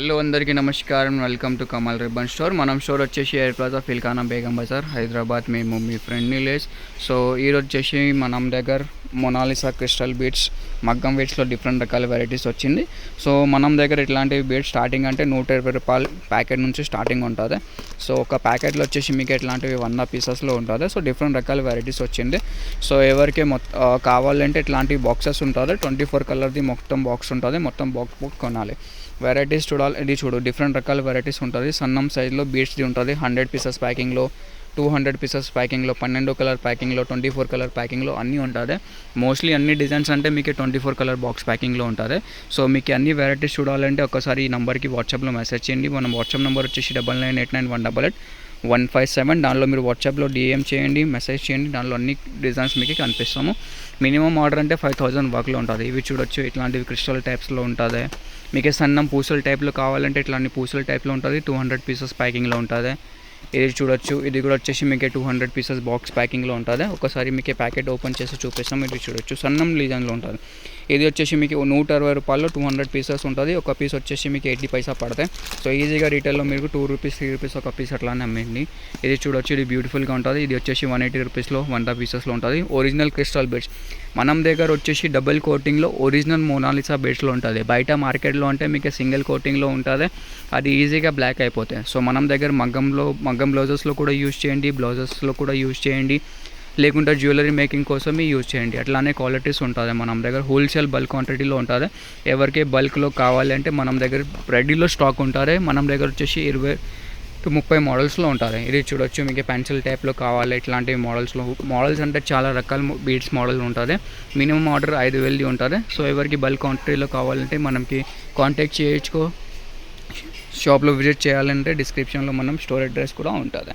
Hello అందరికీ నమస్కారం. Welcome to Kamal ribbon store. మనం స్టోర్ వచ్చేసి ఎయిర్ ప్లాజా ఫిల్ఖానా బేగం బజార్ హైదరాబాద్. మేము మీ ఫ్రెండ్ నీలేష్. సో ఈరోజు వచ్చేసి మనం దగ్గర మొనాలిసా క్రిస్టల్ బీడ్స్ మగ్గం బీడ్స్లో డిఫరెంట్ రకాల వెరైటీస్ వచ్చింది. సో మనం దగ్గర ఇట్లాంటి బీడ్స్ స్టార్టింగ్ అంటే 120 రూపాయలు ప్యాకెట్ నుంచి స్టార్టింగ్ ఉంటుంది. సో ఒక ప్యాకెట్లో వచ్చేసి మీకు ఇట్లాంటివి 100 పీసెస్లో ఉంటుంది. సో డిఫరెంట్ రకాల వెరైటీస్ వచ్చింది. సో ఎవరికి కావాలంటే ఇట్లాంటి బాక్సెస్ ఉంటుంది. 24 కలర్ది మొత్తం బాక్స్ ఉంటుంది. మొత్తం బాక్స్ కొనాలి. వెరైటీస్ చూడాలి. ఇది చూడు, డిఫరెంట్ రకాల వెరైటీస్ ఉంటుంది. సన్నం సైజ్లో బీడ్స్ది ఉంటుంది. 100 పీసెస్ ప్యాకింగ్లో, 200 పీసెస్ ప్యాకింగ్లో, 12 కలర్ ప్యాకింగ్లో, 24 కలర్ ప్యాకింగ్లో అన్నీ ఉంటుంది. మోస్ట్లీ అన్ని డిజైన్స్ అంటే మీకు 24 కలర్ బాక్స్ ప్యాకింగ్లో ఉంటుంది. సో మీకు అన్ని వెరైటీస్ చూడాలంటే ఒకసారి ఈ నెంబర్కి వాట్సాప్లో మెసేజ్ చేయండి. మన వాట్సాప్ నెంబర్ వచ్చేసి 9989188187. దానిలో మీరు వాట్సాప్లో డిఎం చేయండి, మెసేజ్ చేయండి. దానిలో అన్ని డిజైన్స్ మీకు కనిపిస్తాము. మినిమం ఆర్డర్ అంటే 5000 వర్క్లో ఉంటుంది. ఇవి చూడొచ్చు, ఇట్లాంటివి క్రిస్టల్ టైప్స్లో ఉంటుంది. మీకు సన్నం పూసల టైప్లో కావాలంటే ఇట్లాంటి పూసల టైప్లో ఉంటుంది. 200 పీసెస్ ప్యాకింగ్లో ఉంటుంది. ఇది చూడొచ్చు, ఇది కూడా వచ్చేసి మీకు 200 పీసెస్ బాక్స్ ప్యాకింగ్లో ఉంటుంది. ఒకసారి మీకు ప్యాకెట్ ఓపెన్ చేసి చూపిస్తాం. ఇది చూడొచ్చు, సన్నం డిజైన్లో ఉంటుంది. ఇది వచ్చేసి మీకు 160 రూపాయల్లో 200 పీసెస్ ఉంటుంది. ఒక పీస్ వచ్చేసి మీకు 80 పైసా పడతాయి. సో ఈజీగా రీటైల్లో మీకు 2 రూపీస్ 3 రూపీస్ ఒక పీస్ అట్లానే అమ్మండి. ఇది చూడొచ్చు, ఇది బ్యూటిఫుల్గా ఉంటుంది. ఇది వచ్చేసి 180 రూపీస్లో 100 పీసెస్లో ఉంటుంది. ఒరిజినల్ క్రిస్టల్ బీడ్స్ మనం దగ్గర వచ్చేసి డబుల్ కోటింగ్లో ఒరిజినల్ మొనాలిసా బీడ్స్లో ఉంటుంది. బయట మార్కెట్లో అంటే మీకు సింగిల్ కోటింగ్లో ఉంటుంది. అది ఈజీగా బ్లాక్ అయిపోతాయి. సో మనం దగ్గర మగ్గం బ్లౌజెస్లో కూడా యూజ్ చేయండి, బ్లౌజెస్లో కూడా యూజ్ చేయండి, లేకుంటే జ్యువెలరీ మేకింగ్ కోసం యూజ్ చేయండి. అట్లానే క్వాలిటీస్ ఉంటుంది. మనం దగ్గర హోల్సేల్ బల్క్ క్వాంటిటీలో ఉంటుంది. ఎవరికి బల్క్లో కావాలంటే మనం దగ్గర రెడీలో స్టాక్ ఉంటుంది. మనం దగ్గర వచ్చేసి 20 to 30 మోడల్స్లో ఉంటుంది. ఇది చూడొచ్చు, మీకు పెన్సిల్ టైప్లో కావాలి ఇట్లాంటి మోడల్స్ అంటే చాలా రకాల బీడ్స్ మోడల్ ఉంటుంది. మినిమం ఆర్డర్ 5000 ఉంటుంది. సో ఎవరికి బల్క్ క్వాంటిటీలో కావాలంటే మనకి కాంటాక్ట్ చేయొచ్చు. షాప్లో విజిట్ చేయాలంటే డిస్క్రిప్షన్లో మనం స్టోర్ అడ్రస్ కూడా ఉంటుంది.